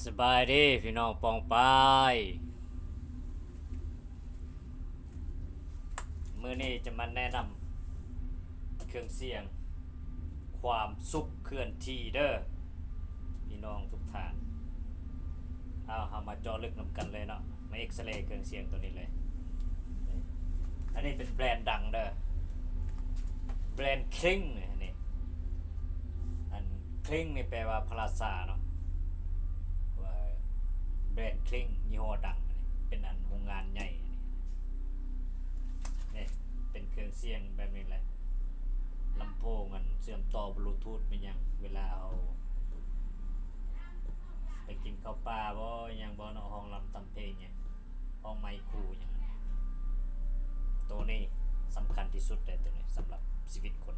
สบายดีพี่น้องปองปายมื้อนี้จะมาแนะนำเครื่องเสียงความสุขเคลื่อนที่เด้อพี่น้องทุกท่านเอามาเจาะลึกนำกันเลยเนาะมาเอ็กซเรย์เครื่องเสียงตัวนี้เลยอันนี้เป็นแบรนด์ดังเด้อแบรนด์คลิงนี่อันคลิงนี่แปลว่าพลาซาเนาะว่าแบรนด์คลิงยี่ห้อดังเป็นอันโรงงานใหญ่นี่เป็นเครื่องเสียงแบบนี้แหละลำโพงมันเชื่อมต่อบลูทูธเป็นยังเวลาเอาไปกินข้าวปลาบ่ยังบ่เนาะห้องลำทำเพลงเนี่ยห้องไมค์คูอย่างนั้นตัวนี้สำคัญที่สุดเลยตัวนี้สำหรับชีวิตคน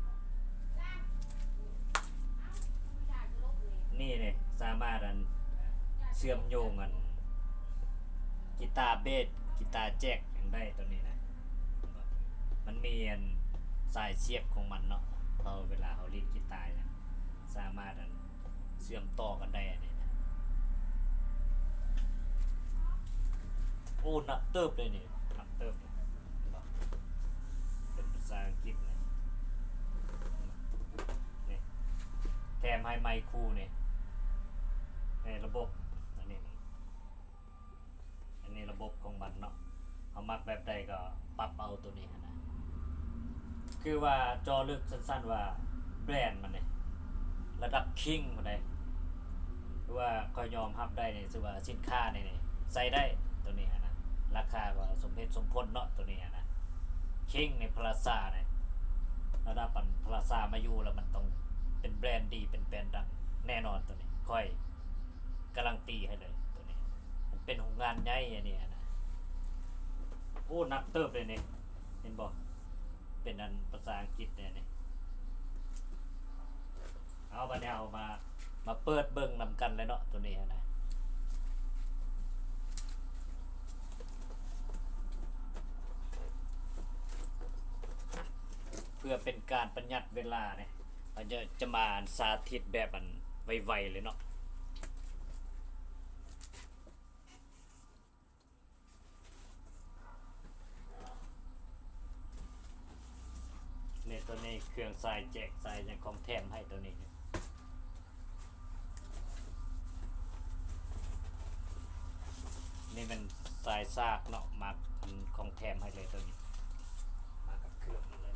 นี่เนี่ยสามารถอันเชื่อมโยงกันกีตาร์เบสกีตาร์แจ็คอย่างได้ตัวนี้นะมันมีอันสายเสียบของมันเนาะพอเวลาเขาเล่นกีตาร์เนี่ยสามารถอันเชื่อมต่อกันได้อันนี้นะโอ้หนักเติบเลยนี่หนักเติบเลยเป็นภาษาอังกฤษเลยนี่แถมให้ไมค์คู่นี่ในระบบอันนี้มันอันนี้ระบบของมันเนาะเอามักแบบใดก็ปรับเอาตัวนี้นะคือว่าจอลึกสั้นๆว่าแบรนด์มันเนี่ยระดับคิงมาได้หรือว่าก็ยอมรับได้เนี่ยคือว่าสินค้าเนี่ยใส่ได้ตัวนี้นะราคาก็สมเหตุสมผลเนาะตัวนี้นะคิงในพลาซ่าเนี่ยระดับปันพลาซ่ามาอยู่แล้วมันต้องเป็นแบรนด์ดีเป็นแบรนด์ดังแน่นอนตัวนี้ค่อยการันตีให้เลยตัวนี้มันเป็นโรงงานใหญ่อันนี้นะโอ้นักเติบเลยเนี่ยเห็นบอกเป็นอันภาษาอังกฤษเนี่ยนี่เอาไปเนี่ยเอามาเปิดเบิ่งนำกันเลยเนาะตัวนี้นะเพื่อเป็นการประหยัดเวลาเนี่ยเราจะมาสาธิตแบบอันไวๆเลยเนาะเนี่ยตัวนี้เครื่องสายแจกสายยังของแถมให้ตัวนี้นี่มันสายซากเนาะมาของแถมให้เลยตัวนี้มากับเครื่องเลย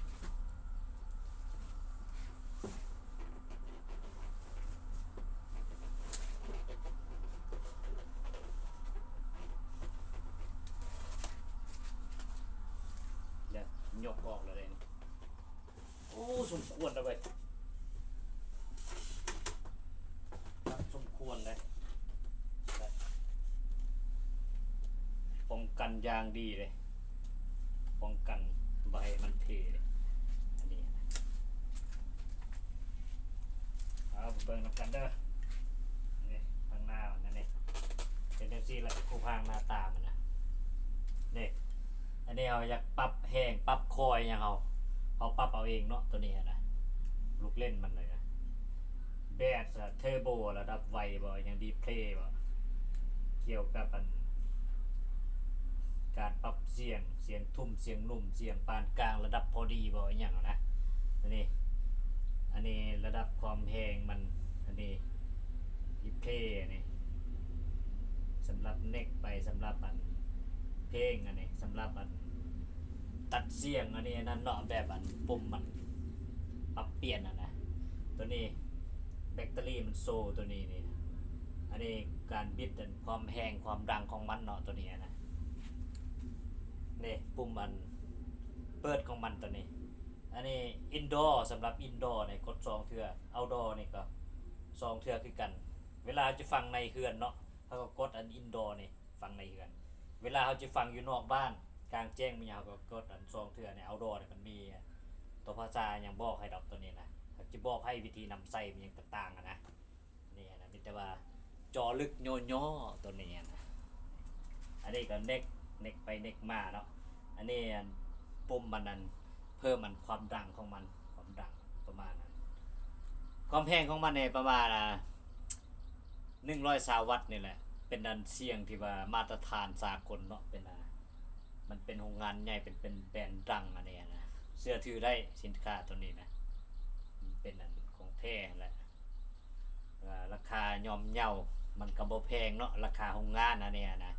เดี๋ยวยกออกเลยโอ้สมควรนะเว้ยสมควรเลยป้องกันยางดีเลยป้องกันใบมันเพเลยอันนี้เอาเบิ่งนำกันเด้อนี่ทางหน้ามันนั่นนี่เป็นจังซี่แหละคู่พางหน้าตามันนะนี่อันนี้เราอยากปรับแห้งปรับคอยอย่างเอาปรับเอาเองเนาะตัวนี้นะลูกเล่นมันเลยนะแบสเทอร์โบระดับไวบ่อย่างดีเพลย์บ่เกี่ยวกับการปรับเสียงทุ่มเสียงนุ่มเสียงปานกลางระดับพอดีบ่อย่างนะอันนี้ระดับความแห้งมันอันนี้ดีเพลย์นี่สำหรับเน็กไปสำหรับเพลงอันนี้สำหรับตัดเสียงอันนี้นั่นเนาะแบบปุ่มมันปรับเปลี่ยนนะตัวนี้แบตเตอรี่มันโซตัวนี้นี่อันนี้การบิดความแห้งความดังของมันเนาะตัวนี้นะนี่ปุ่มเปิดของมันตัวนี้อันนี้อินดอร์สำหรับอินดอร์เนี่ยกด2เทื่อเอาดอร์นี่ก็2เทื่อคือกันเวลาจะฟังในเฮือนเนาะเขาก็กดอินดอร์นี่ฟังในเฮือนเวลาเขาจะฟังอยู่นอกบ้านกลางแจ้งมีเขาก็กด2เทื่อเนี่ยเอาดอร์เนี่ยมันมีตัวภาษาอย่างบอกให้ดอกตัวนี้นะจะบอกให้วิธีนำใส่มันยังต่างๆนะนี่นะมีแต่ว่าจอลึกโยโย่ตัวนี้นะอันนี้ก็เน็กไปเน็กมาเนาะอันนี้ปุ่มมันนั้นเพิ่มมันความดังของมันความดังประมาณนั้นความแพงของมันเนี่ยประมาณ 120วัตต์นี่แหละเป็นอันเสียงที่ว่ามาตรฐานสากลเนาะเป็นมันเป็นโรงงานใหญ่เป็นแบรนด์ดังอันนี้นะเสื้อถือได้สินค้าตัวนี้นะเป็นอันของแท้แหละราคายอมเยามันก็บ่แพงเนาะราคาโรงงานอันนี้นะ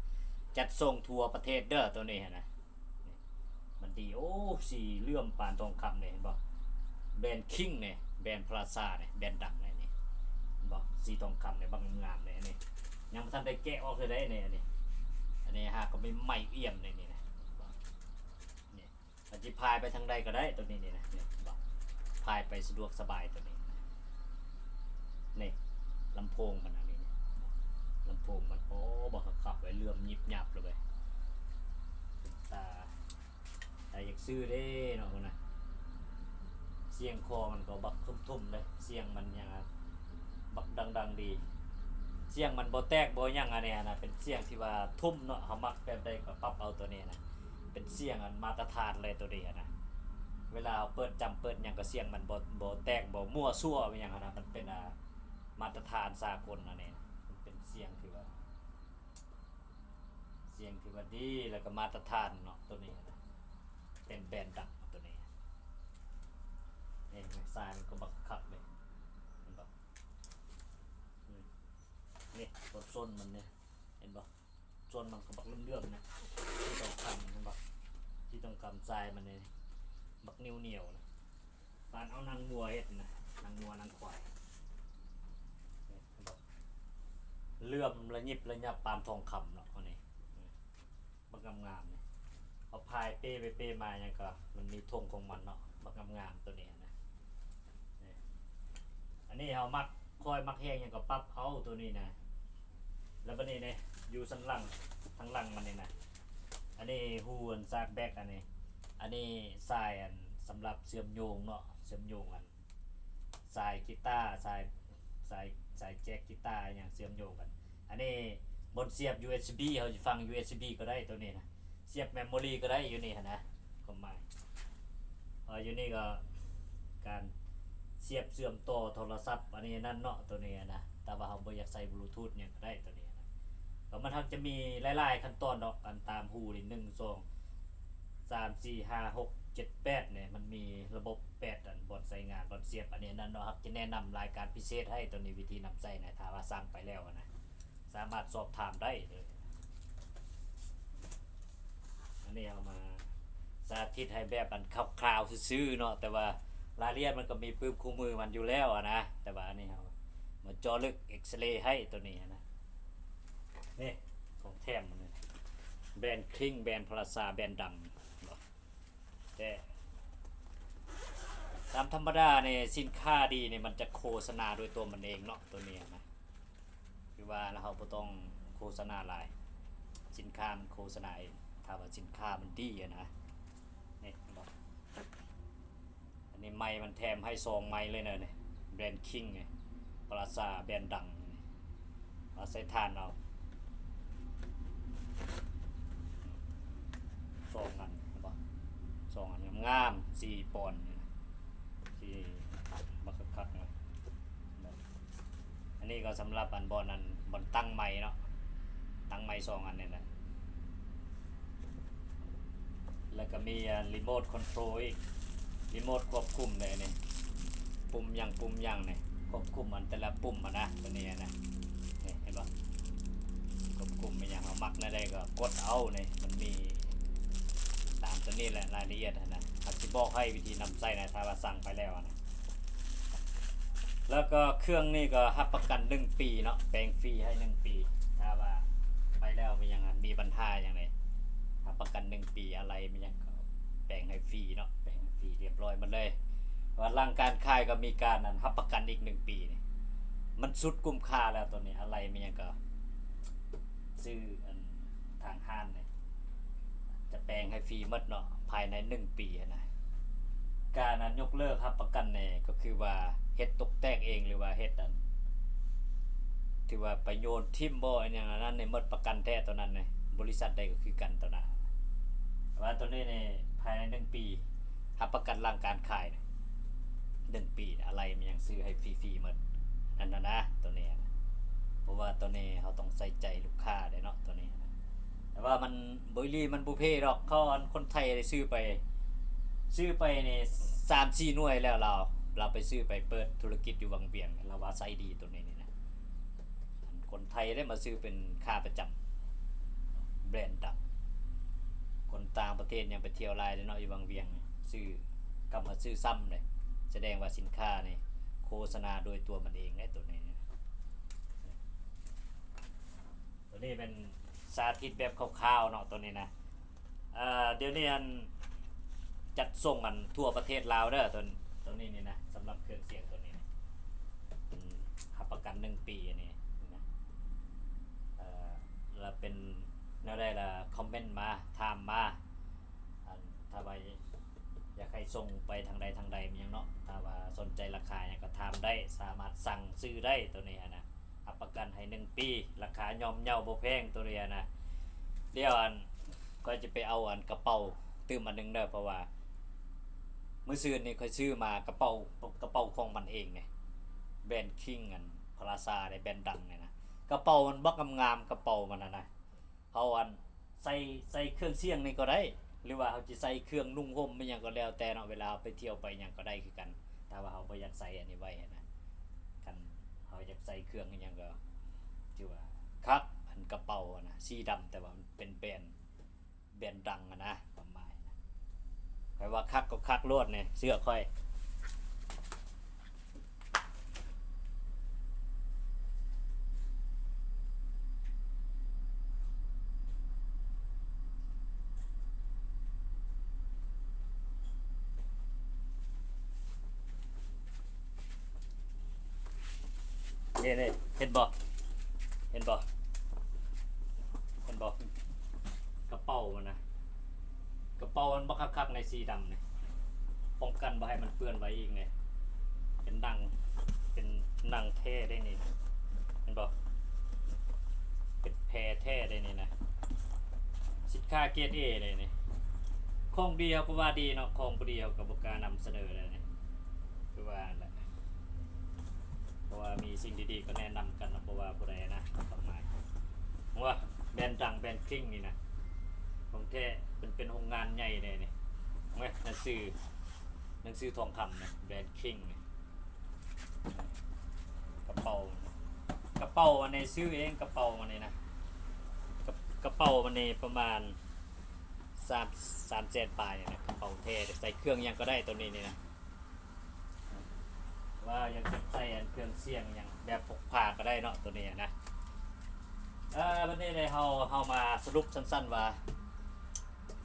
จัดส่งทั่วประเทศเด้อตัวนี้นะมันดีโอ้สีเลื่อมปานทองคำเลยเห็นบ่แบรนด์คิงเนี่ยแบรนด์พลาซ่าเนี่ยแบรนด์ดังเลยนี่เห็นบ่สีทองคำเนี่ยบางงามเลยอันนี้ยังบ่ทันได้แกะออกเลยได้เนี่ยอันนี้ฮะก็ไม่ไหม้เอี่ยมเลยนี่นะนี่มันจะพายไปทางใดก็ได้ตัวนี้นี่นะนี่บ่พายไปสะดวกสบายตัวนี้นี่ลำโพงมันอันนี้ลำโพงมันโอ้บ่ขับไว้เลื่อมยิบยับเลยตาแต่อยากซื้อเด้เนาะนะเสียงคอมันก็บักทุ่มๆเลยเสียงมันยังบักดังๆดีเสียงมันบ่แตกบ่ยังอันเนี้ยนะเป็นเสียงที่ว่าทุ่มเนาะเฮามักแบบใดก็ปรับเอาตัวนี้นะเป็นเสียงอันมาตรฐานเลยตัวนี้นะเวลาเปิดเปิดหยังก็เสียงมันบ่แตกบ่มั่วซั่วอีหยังนะมันเป็นมาตรฐานสากลอันนี้มันเป็นเสียงที่ว่าดีแล้วก็มาตรฐานเนาะตัวนี้นะเป็นแบรนด์ดังตัวนี้นี่สายมันก็บักคับเลยเห็นบ่นี่ตัวส้นมันเนี่ยเห็นบ่ส้นมันก็บักเลื่อมๆนะที่ต้องคำเห็นบ่ที่ต้องคำทรายมันเนี่ยบักเหนียวนะปานเอานางงัวเฮ็ดนะนางงัวนางควายเลื่อมระยิบระยับปานทองคำเนาะอันนี้บักงามๆเนี่ยเอาพายเป้ไปเป้มาอย่างก็มันมีธงของมันเนาะบักงามๆตัวนี้นะอันนี้เฮามักคอยมักแห้งอย่างก็ปรับเอาตัวนี้นะแล้วบัดนี้เนี่ยอยู่สันหลังทางหลังมันนี่นะอันนี้ฮูนซากแบกอันนี้สายอันสำหรับเชื่อมโยงเนาะเชื่อมโยงอันสายกีตาร์สายแจ็คกีตาร์อย่างเชื่อมโยงกันอันนี้บนเสียบ USB เขาจะฟัง USB ก็ได้ตัวนี้นะเสียบเมมโมรีก็ได้อยู่นี่นะก็หมายอยู่นี่ก็การเสียบเชื่อมต่อโทรศัพท์อันนี้นั่นเนาะตัวนี้นะแต่ว่าเขาบ่อยากใส่บลูทูธเนี่ยก็ได้ตัวนี้นะก็มันทักจะมีหลายๆขั้นตอนดอกกันตามหูนี่1 2 3 4 5 6 7 8เนี่ยมันมีระบบ8อันบนใส่งานบนเสียบอันนี้นั่นเนาะครับจะแนะนำรายการพิเศษให้ตัวนี้วิธีนำใส่นะถ้าว่าสั่งไปแล้วนะสามารถสอบถามได้เลยอันนี้เอามาสาธิตให้แบบอันคร่าวๆซื่อๆเนาะแต่ว่ารายละเอียดมันก็มีปื้มคู่มือมันอยู่แล้วนะแต่ว่าอันนี้เอามาจอลึกเอ็กซเรย์ให้ตัวนี้นะนี่ของแถมมันแบรนด์คิงแบรนด์พลาซาแบรนด์ดังแต่ตามธรรมดาเนี่ยสินค้าดีเนี่ยมันจะโฆษณาโดยตัวมันเองเนาะตัวนี้นะคือว่าเราบ่ต้องโฆษณาหลายสินค้ามันโฆษณาเองถ้าว่าสินค้ามันดีนะนี่บอกอันนี้ไม้มันแถมให้ซองไม้เลยเนอะเนี่ยแบรนด์คิงไงพลาซาแบรนด์ดังเอาใส่ทานเอาซองอันบอกซองอันงาม4 ปอนด์ที่บักคักๆนะอันนี้ก็สำหรับอันบอลนั้นบอลตั้งไม้เนาะตั้งไม้2 อันเนี่ยนะแล้วก็มีรีโมทคอนโทรลอีกรีโมทควบคุมเลยนี่ปุ่มยังเนี่ยควบคุมมันแต่ละปุ่มนะตัวนี้นะนี่เห็นปะควบคุมมันยังเอามักได้ก็กดเอาเนี่ยมันมีตามตัวนี้แหละรายละเอียดนะอาจจะบอกให้วิธีนำใส่นะถ้าว่าสั่งไปแล้วนะแล้วก็เครื่องนี่ก็รับประกัน1 ปีเนาะแปลงฟรีให้1 ปีถ้าว่าไปแล้วมันยังมีปัญหาอย่างไรรับประกัน1 ปีอะไรมันยังแปลงให้ฟรีเนาะแปลงให้ฟรีเรียบร้อยหมดเลยว่าร่างการขายก็มีการนั้นรับประกันอีก1 ปีนี่มันสุดคุ้มค่าแล้วตัวนี้อะไรมันยังก็ซื้อทางห้างเนี่ยจะแปลงให้ฟรีหมดเนาะภายใน1 ปีนะการนั้นยกเลิกรับประกันเนี่ยก็คือว่าเฮ็ดตกแตกเองหรือว่าเฮ็ดอันที่ว่าไปโยนทิ่มบ่อย่างนั้นในหมดประกันแท้ตัวนั้นเนี่ยบริษัทใดก็คือกันตัวนั้นว่าตัวนี้เนี่ยภายใน1 ปีรับประกันร่างการขาย1 ปีอะไรมันยังซื้อให้ฟรีๆหมดอันนั้นนะตัวนี้นะเพราะว่า ตัวนี้เขาต้องใส่ใจลูกค้าได้เนาะตัวนี้นะแต่ว่ามันบริลีมันบุเพดอกเขาอันคนไทยได้ซื้อไปนี่3-4หน่วยแล้วเราไปซื้อไปเปิดธุรกิจอยู่วังเวียงเราว่าไซดีตัวนี้นี่นะคนไทยได้มาซื้อเป็นค่าประจำแบรนด์ดังคนต่างประเทศยังไปเที่ยวไลน์เนาะอยู่วังเวียงซื้อกลับมาซื้อซ้ำเลยแสดงว่าสินค้านี่โฆษณาโดยตัวมันเองได้ตัวนี้นะตัวนี้เป็นสาธิตแบบคร่าวๆเนาะตัวนี้นะเดี๋ยวนี้จัดส่งกันทั่วประเทศลาวเด้อตัวนี้นี่นะสำหรับเครื่องเสียงตัวนี้นะรับประกัน1 ปีนี่นะแล้วเป็นแนวได้ละคอมเมนต์มาถามมาถ้าไปอยากให้ส่งไปทางใดทางใดมีอย่างเนาะถ้าว่าสนใจราคาอย่างก็ถามได้สามารถสั่งซื้อได้ตัวนี้นะรับประกันให้1 ปีราคาย่อมเยาบ่แพงตัวนี้นะเดี๋ยวก็จะไปเอากระเป๋าตื้มอันนึงเด้อเพราะว่าเมื่อซื้อนี่ค่อยซื้อมากระเป๋าของมันเองไงแบรนด์คิงพลาซาได้แบรนด์ดังเนี่ยนะกระเป๋ามันบักงามๆกระเป๋ามันนะเขาใส่เครื่องเสียงนี่ก็ได้หรือว่าเขาจะใส่เครื่องนุ่งห่มไม่ยังก็แล้วแต่เนาะเวลาไปเที่ยวไปยังก็ได้คือกันแต่ว่าเขาบ่อยากใส่อันนี้ไว้นะกันเขาอยากใส่เครื่องยังก็ชื่อว่าครับกระเป๋านะสีดำแต่ว่ามันเป็นแบรนด์ดังนะประมาณนะใครว่าคักก็คักโลดเนี่ยเสื้อค่อยนี่เห็นบ่เห็นบ่กระเป๋ามันนะกระเป๋ามันบักคักในสีดำเนี่ยป้องกันบ่ให้มันเปื้อนไว้อีกเนี่ยเป็นหนังแท้ได้นี่เห็นบ่เป็นแพรแท้ได้นี่นะสินค้าเกรด A เลยนี่ของดีเขาก็ว่าดีเนาะของบ่ดีเขาก็บ่กล้านำเสนอเลยนี่คือว่าแหละเพราะว่ามีสิ่งดีๆก็แนะนำกันนะเพราะว่าผู้ใดนะต้องมาว่าแบรนด์ดังแบรนด์คิงนี่นะของแท้เป็นโรงงานใหญ่เลยนี่เว้ยหนังสือทองคำนะแบรนด์คิงกระเป๋ามันในซื้อเองกระเป๋ามันนี่นะกระเป๋ามันนี่ประมาณ3 แสนปลายเนี่ยนะกระเป๋าเท่ใส่เครื่องยังก็ได้ตัวนี้นี่นะว่ายังจะใส่เครื่องเสียงอย่างแบบพกพาก็ได้เนาะตัวนี้นะวันนี้เลยเฮามาสรุปสั้นๆว่า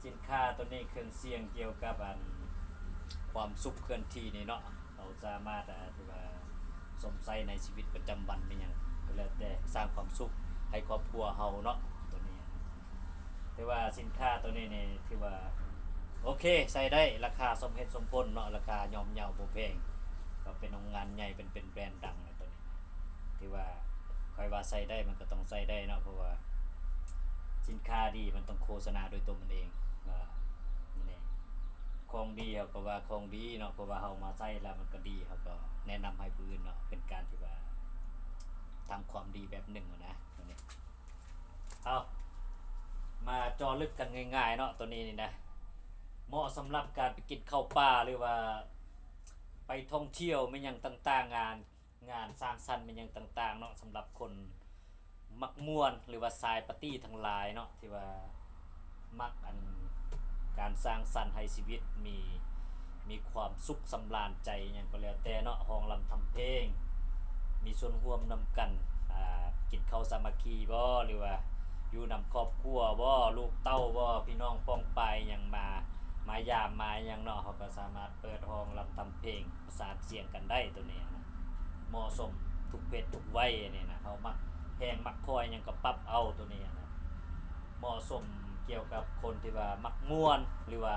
สินค้าตัวนี้เครื่องเสียงเกี่ยวกับความสุขเคลื่อนที่นี่เนาะเราสามารถที่ว่าสมใส่ในชีวิตประจำวันเป็นอย่างก็แล้วแต่สร้างความสุขให้ครอบครัวเฮาเนาะตัวนี้แต่ว่าสินค้าตัวนี้นี่ที่ว่าโอเคใส่ได้ราคาสมเหตุสมผลเนาะราคาย่อมเยาบ่แพงก็เป็นโรงงานใหญ่เป็นแบรนด์ดังนะตัวนี้ที่ว่าใครว่าใส่ได้มันก็ต้องใส่ได้เนาะเพราะว่าสินค้าดีมันต้องโฆษณาโดยตัวมันเองนี่ของดีเขาก็ว่าของดีเนาะเพราะว่าเขามาใส่แล้วมันก็ดีเขาก็แนะนำให้ผู้อื่นเนาะเป็นการที่ว่าทำความดีแบบหนึ่งนะตัวนี้เอามาจอลึกกันง่ายๆเนาะตัวนี้นี่นะเหมาะสำหรับการไปกินข้าวป่าหรือว่าไปท่องเที่ยวไม่ยังต่างๆงานสร้างสรรค์ไม่ยังต่างๆเนาะสำหรับคนมักม่วนหรือว่าสายปาร์ตี้ทั้งหลายเนาะที่ว่ามักการสร้างสรรค์ให้ชีวิตมีความสุขสำราญใจอย่างก็แล้วแต่เนาะห้องลำทำเพลงมีส่วนร่วมนำกันกินข้าวสามัคคีบ่หรือว่าอยู่นำครอบครัวบ่ลูกเต้าบ่พี่น้องป้องปายอย่างมายามมาอย่างเนาะเขาก็สามารถเปิดห้องรับทำเพลงประสานเสียงกันได้ตัวนี้นะเหมาะสมทุกเพศทุกวัยนี่นะเขามักแพงมักคอยยังก็ปรับเอาตัวนี้นะเหมาะสมเกี่ยวกับคนที่ว่ามักม่วนหรือว่า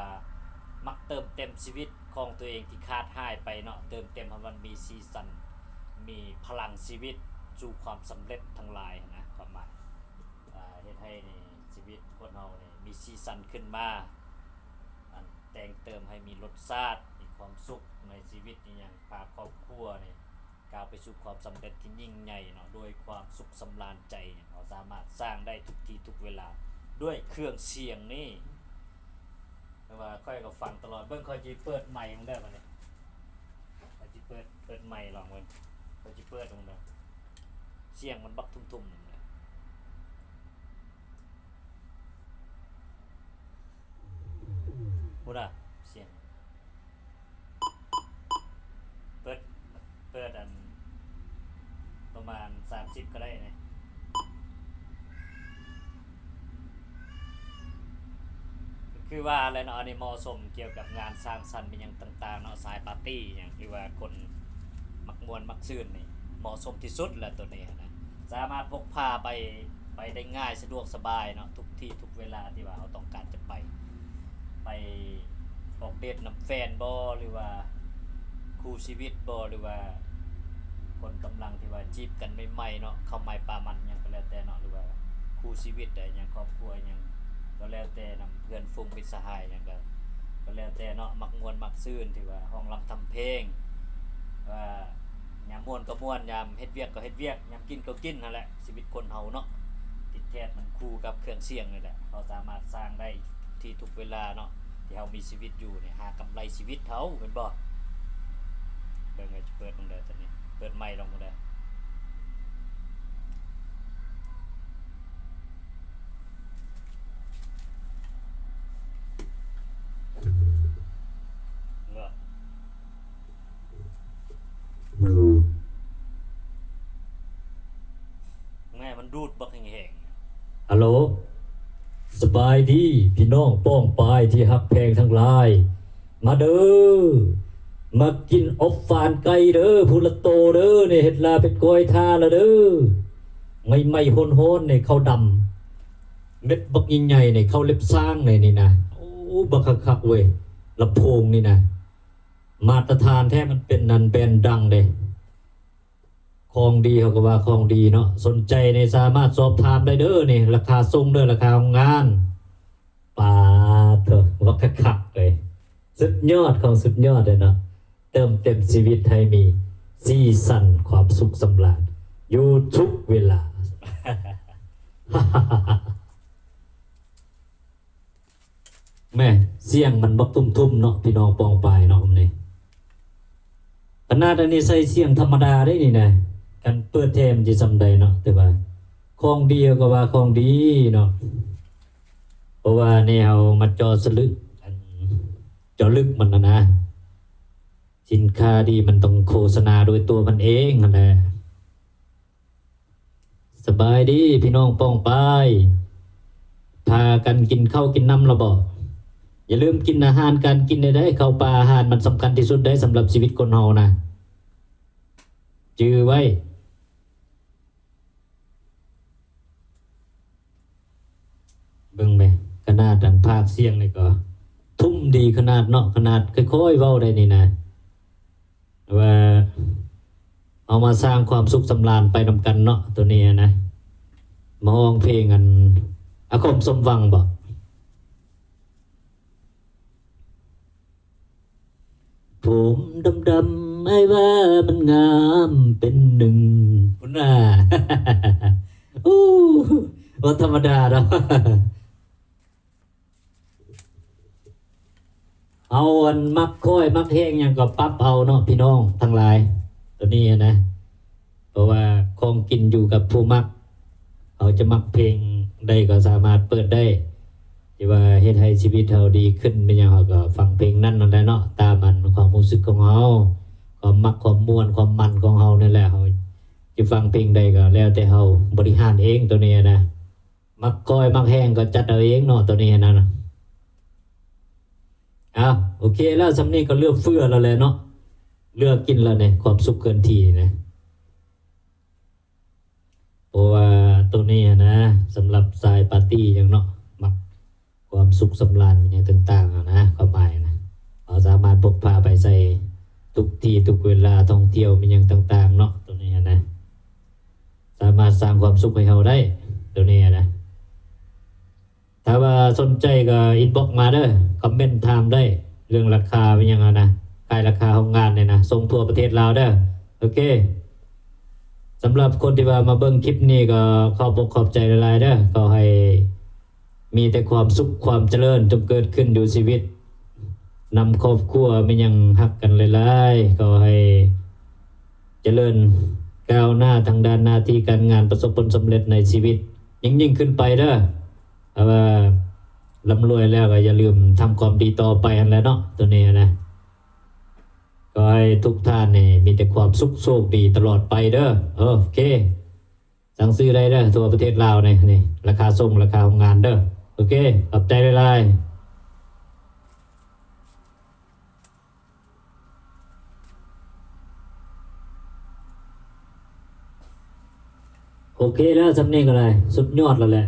มักเติมเต็มชีวิตของตัวเองที่ขาดหายไปเนาะเติมเต็มให้มันมีซีซันมีพลังชีวิตสู่ความสำเร็จทั้งหลายนะความหมายเฮ็ดให้นี่ชีวิตคนเรานี่มีซีซันขึ้นมาแต่งเติมให้มีรสชาติมีความสุขในชีวิตนี่อย่างพาครอบครัวนี่ก้าวไปสู่ความสำเร็จที่ยิ่งใหญ่เนาะด้วยความ สุขสำราญใจเนี่ยเขาสามารถสร้างได้ทุกที่ทุกเวลาด้วยเครื่องเสียงนี่แต่ว่าค่อยก็ฟังตลอดเบิ่งค่อยสิเปิดไมค์มันได้บัดนี้ค่อยสิเปิดไมค์ลองเบิ่งค่อยสิเปิดตรงนั้นเสียงมันบักทุ่มๆนั่นแหละพูดอ่ะเสียงเปิดอันประมาณ30ก็ได้นะคือว่าอะไรเนาะอันนี้เหมาะสมเกี่ยวกับงานสร้างสรรค์เป็นอย่างต่างๆเนาะสายปาร์ตี้อย่างที่ว่าคนมักมวนมักซื่นนี่เหมาะสมที่สุดแหละตัวนี้นะสามารถพกพาไปได้ง่ายสะดวกสบายเนาะทุกที่ทุกเวลาที่ว่าเราต้องการจะไปออกเดทนำแฟนบ่หรือว่าคู่ชีวิตบ่หรือว่าคนกำลังที่ว่าจีบกันใหม่ๆเนาะเข้าไม้ปลามันหยังก็แล้วแต่เนาะหรือว่าคู่ชีวิตได้หยังครอบครัวหยังก็แล้วแต่นำเพื่อนฝูงมิตรสหายหยังก็แล้วแต่เนาะมักม่วนมักซื่นที่ว่าห้องรำทำเพลงว่ายามม่วนก็ม่วนยามเฮ็ดเวียกก็เฮ็ดเวียกยามกินก็กินนั่นแหละชีวิตคนเฮาเนาะติดแท้มันคู่กับเครื่องเสียงนี่แหละเขาสามารถสร้างได้ที่ทุกเวลาเนาะที่เฮามีชีวิตอยู่เนี่ยหากำไรชีวิตเฮาเห็นบ่เบิ่งจะเปิดลงได้ตอนนี้เปิดไมค์ลงได้แม่มันดูดบักแห้งๆฮัลโหลสบายดีพี่น้องป้องปายที่ฮักแพงทั้งหลายมาเด้อมากินอบฟานไก่เด้อพูละโตเด้อนี่เฮ็ดลาเป็ดก้อยทาละเด้อไม่โหนๆนี่ข้าวดำเม็ดบักใหญ่ๆนี่ข้าวเล็บสร้างนี่นะโอ้บักคักๆเว้ยลำโพงนี่นะมาตรฐานแท้มันเป็นนันแบรนด์ดังเด้ของดีเขาก็ว่าของดีเนาะสนใจในสามารถสอบถามได้เด้อนี่ราคาส่งเด้อราคาของงานปาเถอะวักคักเลยสุดยอดของสุดยอดเลยเนาะเติมเต็มชีวิตให้มีสีสันความสุขสำราญอยู่ทุกเวลา แม่เสียงมันบักทุ่มๆเนาะพี่น้องปองปายเนาะผมนี่ขนาดอันนี้ใส่เสียงธรรมดาได้นี่นะกันเปิดเทมจะจำได้เนาะแต่ว่าของดีก็ว่าของดีเนาะเพราะว่าแนวมาจอสลึกจอลึกมันนะสินค้าดีมันต้องโฆษณาโดยตัวมันเองนั่นแหละสบายดีพี่น้องป้องปายพากันกินข้าวกินน้ำระบอกอย่าลืมกินอาหารการกินได้ข้าวปลาอาหารมันสำคัญที่สุดได้สำหรับชีวิตคนเฮานะจื้อไว้เบิ่งไหมขนาดดันภาคเสียงนี่ก็ทุ่มดีขนาดเนาะขนาดค่อยๆเว้าได้นี่นะว่าเอามาสร้างความสุขสำราญไปนำกันเนาะตัวนี้นะมาร้องเพลงกันอาคมสมหวังบ่ผมดำๆไม่ว่ามันงามเป็นหนึ่งพุ่นน่ะ อู้ว่าธรรมดาเนาะ เอาอันมักค่อยมักแห้งอย่างก็ปรับเอาเนาะพี่น้องทั้งหลายตัวนี้นะเพราะว่าของกินอยู่กับผู้มักเขาจะมักเพลงได้ก็สามารถเปิดได้ที่ว่าเฮ็ดให้ชีวิตเราดีขึ้นเป็นอย่างเราก็ฟังเพลงนั้นนั่นแหละเนาะตามมันความรู้สึกของเราความมักความม่วนความมันของเรานั่นแหละเราจะฟังเพลงใดก็แล้วแต่เราบริหารเองตัวนี้นะมักก้อยมักแห้งก็จัดเอาเองเนาะตัวนี้นะโอเคแล้วสำนี้ก็เลือกเฟื่อแล้วแหละเนาะเลือกกินแล้วเนี่ยความสุขเกินทีนะเพราะว่าตัวนี้นะสำหรับสายปาร์ตี้อย่างเนาะมักความสุขสำราญอย่างต่างๆนะความหมายนะเราสามารถพกพาไปใส่ทุกที่ทุกเวลาท่องเที่ยวเป็นอย่างต่างๆเนาะตัวนี้นะสามารถสร้างความสุขให้เราได้ตัวนี้นะถ้าว่าสนใจก็อินบ็อกมาเด้อคอมเมนต์ถามได้เรื่องราคาเป็นยังไงนะขายราคาของงานเนี่ยนะส่งทั่วประเทศลาวเด้อโอเคส สำหรับคนที่ว่ามาเบิ่งคลิปนี้ก็ขอบอกขอบใจหลายๆเด้อก็ให้มีแต่ความสุขความเจริญจงเกิดขึ้นอยู่ชีวิตนำครอบครัวไม่ยังฮักกันหลายๆก็ให้เจริญก้าวหน้าทางด้านหน้าที่การงานประสบผลสำเร็จในชีวิตยิ่งขึ้นไปเด้อเอาว่าร่ำรวยแล้วก็อย่าลืมทำความดีต่อไปอันแหล้วเนาะตัวนี้นะก็ให้ทุกท่านนี่มีแต่ความสุขโชคดีตลอดไปเด้อโอเคสั่งซื้อได้เด้อทั่วประเทศลาวนี่ราคาส่งราคาของงานเด้อโอเคขอบใจหลายๆโอเคแล้วสำเนียงอะไรสุดยอดแล้วแหละ